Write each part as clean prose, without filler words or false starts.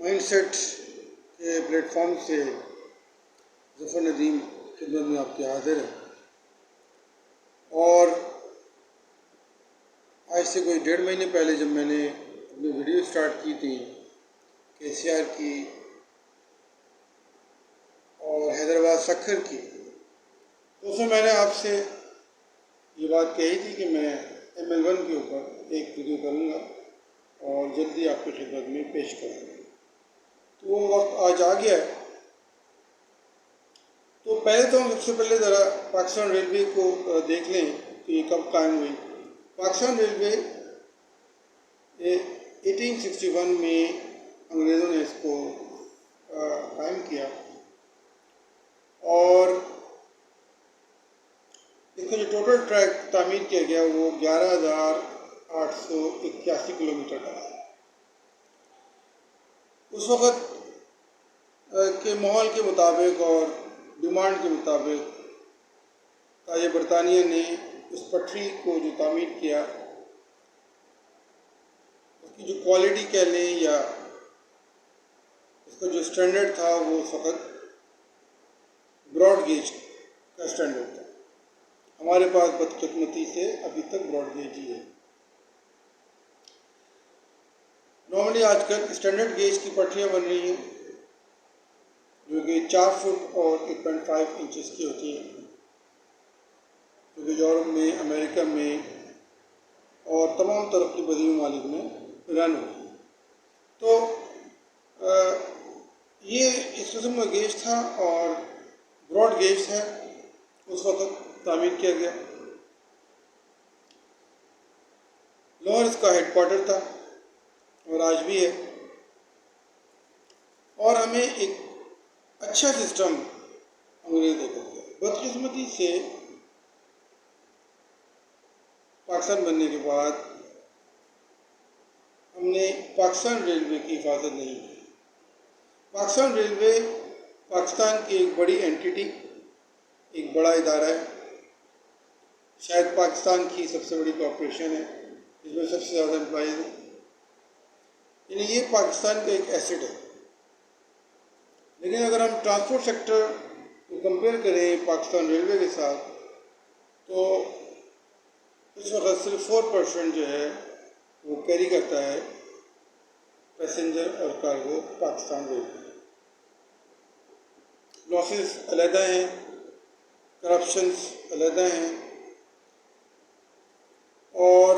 Mindset के platform से ज़फ़र नदीम खिदमत में आपके हाजिर है। और आज से कोई 1.5 महीने पहले जब मैंने अपनी वीडियो स्टार्ट की थी KCR की और हैदराबाद सक्खर की, तो उसमें मैंने आपसे ये बात कही थी कि मैं ML1 के ऊपर एक वीडियो करूँगा और जल्दी आपकी खिदमत में पेश करूँगा। तो वो वक्त आज आ गया है। तो पहले तो हम सबसे पहले ज़रा पाकिस्तान रेलवे को देख लें कि ये कब कायम हुई। पाकिस्तान रेलवे 1861 में अंग्रेज़ों ने इसको कायम किया और इसका जो टोटल ट्रैक तामीर किया गया वो 11,881 किलोमीटर का है। उस वक़्त के माहौल के मुताबिक और डिमांड के मुताबिक ताज बरतानिया ने उस पटरी को जो तामीर किया उसकी जो क्वालिटी कह लें या उसका जो स्टैंडर्ड था वो उस वक़्त ब्रॉड गेज का स्टैंडर्ड था। हमारे पास बदकिस्मती से अभी तक ब्रॉड गेज ही है। नॉर्मली आजकल स्टैंडर्ड गेज की पटरियाँ बन रही हैं जो कि 4 फुट और 8.5 इंचेस की होती हैं, जो कि यूरोप में, अमेरिका में और तमाम तरक्की पज़ीर ममालिक में रन हुई। तो ये इस किस्म का गेज था और ब्रॉड गेज है, उस वक्त तामीर किया गया। लाहौर इसका हेडक्वार्टर था और आज भी है। और हमें एक अच्छा सिस्टम अंग्रेज देकर गया। बदकिस्मती से पाकिस्तान बनने के बाद हमने पाकिस्तान रेलवे की हिफाजत नहीं की। पाकिस्तान रेलवे पाकिस्तान की एक बड़ी एंटिटी, एक बड़ा इदारा है, शायद पाकिस्तान की सबसे बड़ी कॉरपोरेशन है, इसमें सबसे ज़्यादा एम्प्लॉइज़ हैं। यानी ये पाकिस्तान का एक एसेट है। लेकिन अगर हम ट्रांसपोर्ट सेक्टर को कंपेयर करें पाकिस्तान रेलवे के साथ, तो इस वक्त सिर्फ 4% जो है वो कैरी करता है पैसेंजर और कार्गो पाकिस्तान रेलवे। लॉसेस अलहदा हैं, करप्शंस अलहदा हैं और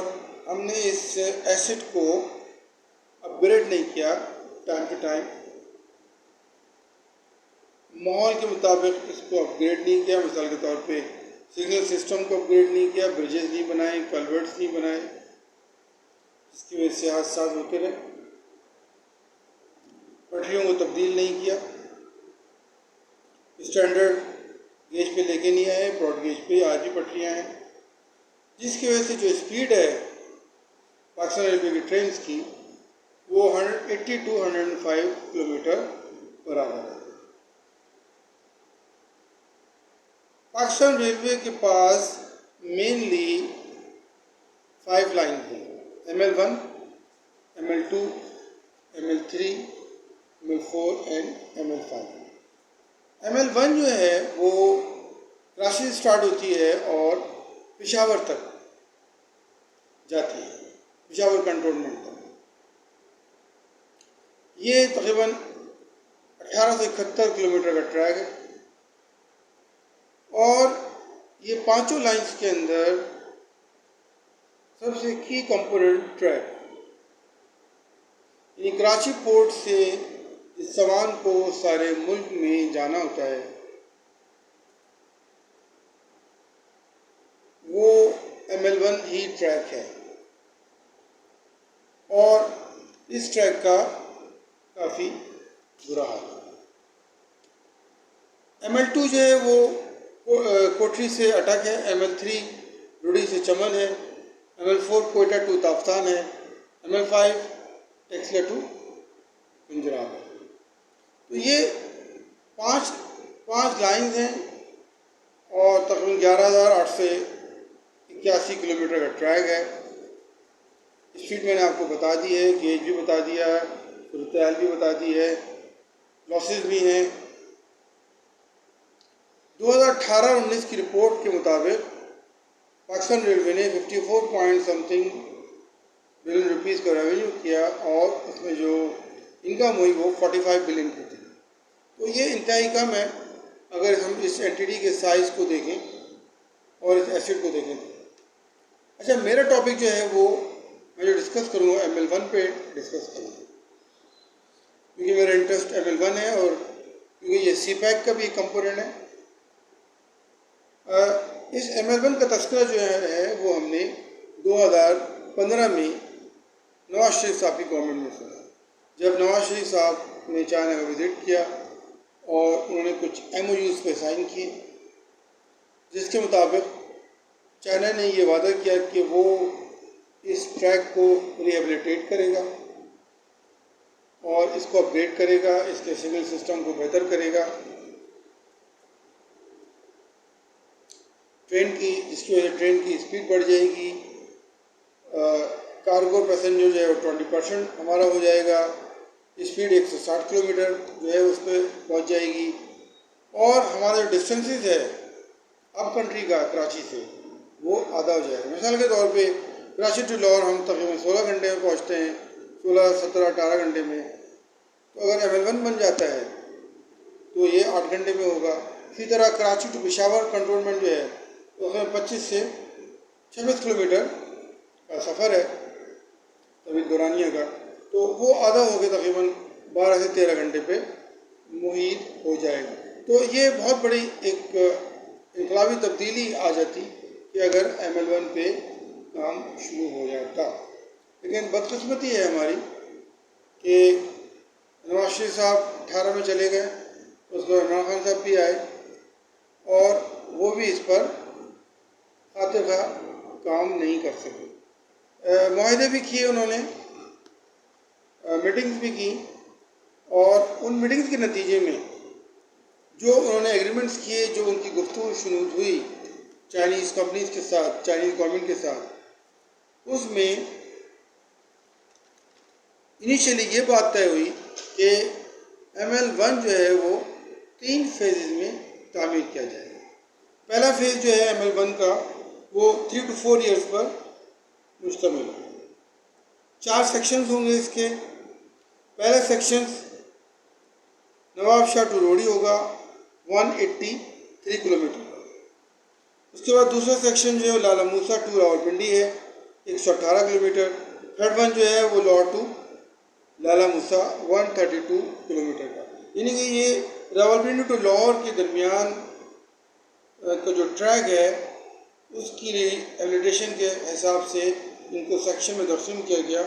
हमने इस एसेट को अपग्रेड नहीं किया टाइम टू टाइम। माहौल के मुताबिक इसको अपग्रेड नहीं किया। मिसाल के तौर पे सिग्नल सिस्टम को अपग्रेड नहीं किया, ब्रिजेस नहीं बनाए, कल्वर्ट्स नहीं बनाए, जिसकी वजह से हादसा होते रहे। पटरियों को तब्दील नहीं किया, स्टैंडर्ड गेज पे लेके नहीं आए, ब्रॉड गेज पे आज भी पटरियाँ हैं, जिसकी वजह से जो स्पीड है पाकिस्तान रेलवे की ट्रेन की वो 180 to 105 किलोमीटर पर आवर है। पाकिस्तान रेलवे के पास मेनली 5 लाइन हैं, ML1, ML2, ML3, ML4 and ML5। ML1 जो है वो कराची से स्टार्ट होती है और पेशावर तक जाती है, पेशावर कंटोनमेंट तक। ये तकरीबन 1871 किलोमीटर का ट्रैक है और ये 5 लाइन्स के अंदर सबसे की कंपोनेंट ट्रैक, यानी कराची पोर्ट से इस सामान को सारे मुल्क में जाना होता है, वो ML1 ही ट्रैक है। और इस ट्रैक का काफ़ी बुरा हाल है। ML2 जो है वो कोठरी से अटक है, ML3 रुड़ी से चमन है, ML4 कोयटा टू ताफ्तान है, ML5 टेक्सला टू पंजराब है। तो ये पाँच लाइन्स हैं और तकरीबन 11,881 किलोमीटर का ट्रैक है। स्पीड मैंने आपको बता दी है, गेज भी बता दिया है, सूरत हाल भी बता दी है, लॉसेस भी हैं। 2018-19 की रिपोर्ट के मुताबिक पाकिस्तान रेलवे ने 54 पॉइंट समथिंग बिलियन रुपीस का रेवेन्यू किया और उसमें जो इनकम हुई वो 45 बिलियन की थी। तो ये इंतहाई कम है अगर हम इस एंटिटी के साइज़ को देखें और इस एसेट को देखें तो। अच्छा, मेरा टॉपिक जो है वो मैं जो डिस्कस करूँगा ML1 पे डिस्कस करूँगा, क्योंकि मेरा इंटरेस्ट ML1 है और क्योंकि ये CPEC का भी कंपोनेंट है। इस ML1 का तस्करा जो है वो हमने 2015 में नवाज शरीफ साहब की गवर्नमेंट में सुना, जब नवाज शरीफ साहब ने चाइना का विज़िट किया और उन्होंने कुछ MOUs पे साइन किए, जिसके मुताबिक चाइना ने ये वादा किया कि वो इस ट्रैक को रिहेबिलिटेट करेगा और इसको अपग्रेड करेगा, इसके सिग्नल सिस्टम को बेहतर करेगा, जिसकी वजह से ट्रेन की स्पीड बढ़ जाएगी, कार्गो पैसेंजर जो है वो 20% हमारा हो जाएगा, स्पीड 160 किलोमीटर जो है उस पर पहुँच जाएगी और हमारा जो डिस्टेंसेस है अब कंट्री का कराची से वो आधा हो जाएगा। मिसाल के तौर पे कराची टू लाहौर हम तकरीबन 16 घंटे में पहुँचते हैं, 16, 17, 18 घंटे में। तो अगर ML1 बन जाता है तो ये 8 घंटे में होगा। इसी तरह कराची टू पेशावर कंटोनमेंट जो है तो उसमें 25 से 26 किलोमीटर का सफ़र है तभी दुरानिया का, तो वो आधा हो गया, तकरीबन 12 से 13 घंटे पे मुहित हो जाएगा। तो ये बहुत बड़ी एक इनकलाबी तब्दीली आ जाती कि अगर ML1 पे काम शुरू हो जाता। लेकिन बदकिस्मती है हमारी कि नवाज शरीफ साहब 18 में चले गए, उसके बाद इमरान खान साहब भी आए और वो भी इस पर खातिर खा काम नहीं कर सके। मुआहदे भी किए उन्होंने, मीटिंग्स भी की और उन मीटिंग्स के नतीजे में जो उन्होंने एग्रीमेंट्स किए, जो उनकी गुफ्तगू शुरू हुई चाइनीज़ कंपनीज के साथ, चाइनीज़ गवर्नमेंट के साथ, उसमें इनिशियली ये बात तय हुई कि ML1 जो है वो 3 फेजेज़ में तामीर किया जाएगा। पहला फेज़ जो है ML1 का वो 3 to 4 ईयर्स पर मुश्तमिल है। 4 सेक्शंस होंगे इसके। पहला सेक्शन नवाब शाह टू रोडी होगा 183 किलोमीटर का। उसके बाद दूसरा सेक्शन जो है लाला मूसा टू रावलपिंडी है 118 किलोमीटर। थर्ड वन जो है वो लाहौर टू लाला मूसा 132 किलोमीटर का। यानी कि ये रावलपिंडी टू लाहौर के दरमियान का जो ट्रैक है उसकी रिहेबिलिटेशन के हिसाब से इनको सेक्शन में तकसीम किया गया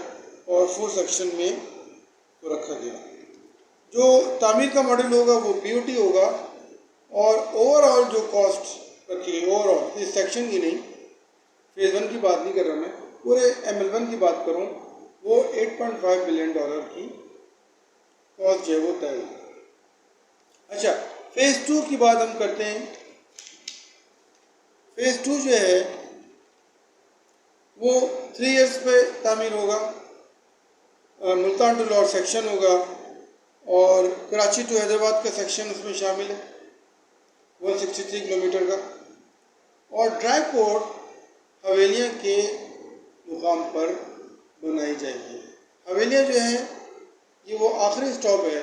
और 4 सेक्शन में तो रखा गया। जो तामीर का मॉडल होगा वो BOT होगा और ओवरऑल जो कॉस्ट रखी गई, ओवरऑल इस सेक्शन की नहीं, फेज़ 1 की बात नहीं कर रहा मैं, पूरे ML1 की बात करूं, वो $8.5 बिलियन की कॉस्ट जो है वो तय हुई। अच्छा, फेज़ 2 की बात हम करते हैं। फेज़ 2 जो है वो 3 ईयर्स पे तामीर होगा। मुल्तान टू लाहौर सेक्शन होगा और कराची टू हैदराबाद का सेक्शन उसमें शामिल है 163 किलोमीटर का। और ड्राई पोर्ट हवेलियाँ के मुकाम पर बनाई जाएगी। हवेलियाँ जो हैं ये वो आखिरी स्टॉप है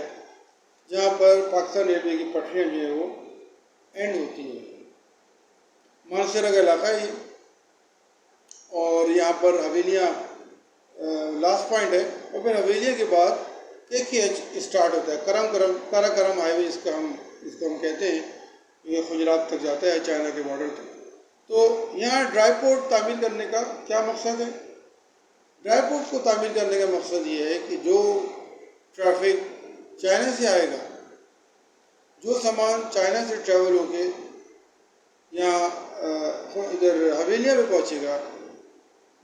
जहाँ पर पाकिस्तान रेलवे की पटरियाँ जो है वो एंड होती हैं। मानसरा का इलाका है और यहाँ पर हवेलियाँ लास्ट पॉइंट है और फिर हवेलियाँ के बाद KKH स्टार्ट होता है। काराकरम हाईवे इसको हम कहते हैं, ये गुजरात तक जाता है, चाइना के बॉर्डर तक। तो यहाँ ड्राई पोर्ट तामीर करने का क्या मकसद है? ड्राई पोर्ट को तामीर करने का मकसद ये है कि जो ट्रैफिक चाइना से आएगा, जो सामान चाइना से ट्रैवल होके यहाँ इधर हवेलियाँ में पहुँचेगा,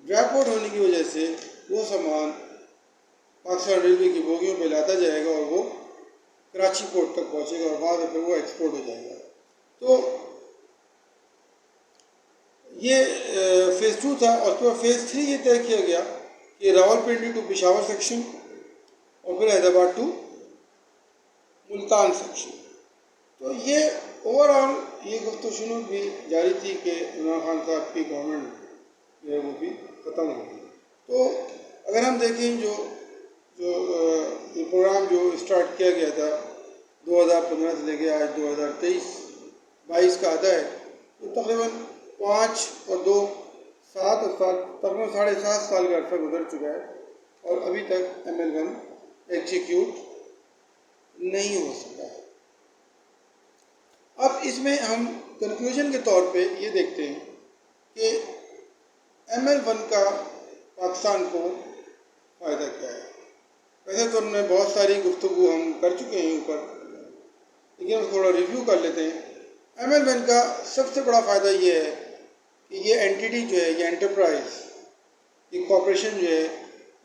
ड्राई पोर्ट होने की वजह से वो सामान पाकिस्तान रेलवे की बोगियों पे लाता जाएगा और वो कराची पोर्ट तक पहुँचेगा और वहाँ से फिर वो एक्सपोर्ट हो जाएगा। तो ये फेज़ 2 था और उसके बाद फेज़ 3 ये तय किया गया कि रावलपिंडी टू पेशावर सेक्शन और फिर हैदराबाद टू मुल्तान सेक्शन। तो ये ओवरऑल ये गुफ्तगू भी जारी थी कि इमरान खान साहब की गवर्नमेंट जो है वो भी ख़त्म हो गई। तो अगर हम देखें जो जो ये प्रोग्राम जो स्टार्ट किया गया था 2015 से लेके आज 2023-22 का आता है, तो तकरीबन 5 और 2 7 साल, तकरीबन 7.5 साल का अर्सा गुजर चुका है और अभी तक ML1 एग्जीक्यूट नहीं हो सका है। अब इसमें हम कंक्लूजन के तौर पे ये देखते हैं कि ML1 का पाकिस्तान को फ़ायदा क्या है। वैसे तो हमने बहुत सारी गुफ्तगू हम कर चुके हैं ऊपर, लेकिन हम थोड़ा रिव्यू कर लेते हैं। ML1 का सबसे बड़ा फ़ायदा ये है कि ये एंटिटी जो है, ये एंटरप्राइज, ये कॉर्पोरेशन जो है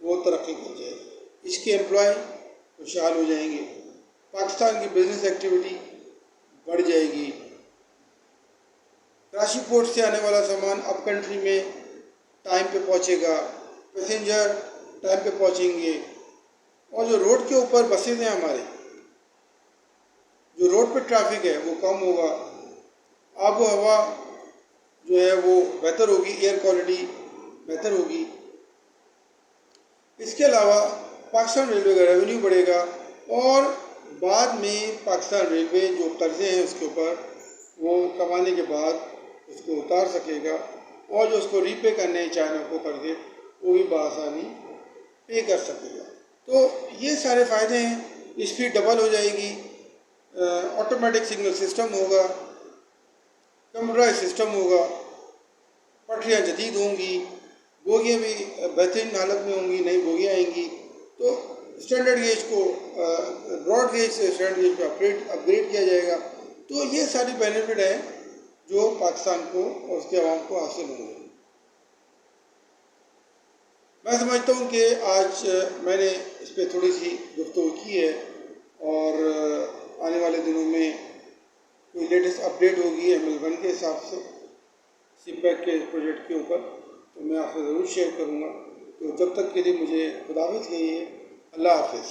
वो तरक्की कर जाएगी, इसके एम्प्लॉय खुशहाल हो जाएंगे, पाकिस्तान की बिजनेस एक्टिविटी बढ़ जाएगी, कराची पोर्ट से आने वाला सामान अब कंट्री में टाइम पे पहुंचेगा, पैसेंजर टाइम पे पहुंचेंगे, और जो रोड के ऊपर बसेज हैं हमारे, जो रोड पे ट्रैफिक है वो कम होगा, आबो हवा जो है वो बेहतर होगी, एयर क्वालिटी बेहतर होगी। इसके अलावा पाकिस्तान रेलवे का रेवेन्यू बढ़ेगा और बाद में पाकिस्तान रेलवे जो कर्जे हैं उसके ऊपर वो कमाने के बाद उसको उतार सकेगा, और जो उसको रीपे करने चाइना को कर्जे वो भी बआसानी पे कर सकेगा। तो ये सारे फ़ायदे हैं। स्पीड डबल हो जाएगी, ऑटोमेटिक सिग्नल सिस्टम होगा, कंप्यूटराइज सिस्टम होगा, पटरियाँ जदीद होंगी, बोगियाँ भी बेहतरीन हालत में होंगी, नई बोगियाँ आएंगी। तो स्टैंडर्ड गेज को ब्रॉड गेज से स्टैंडर्ड गेज पे अपग्रेड किया जाएगा। तो ये सारी बेनिफिट हैं जो पाकिस्तान को और उसके आवाम को हासिल होंगे। मैं समझता हूँ कि आज मैंने इस पर थोड़ी सी गुफ्तगू की है, और आने वाले दिनों में कोई लेटेस्ट अपडेट होगी ML1 के हिसाब से CPEC के प्रोजेक्ट के ऊपर, तो मैं आपसे ज़रूर शेयर करूँगा। तो जब तक के लिए मुझे खुदाफिज़ कहिए। अल्लाह हाफ़िज़।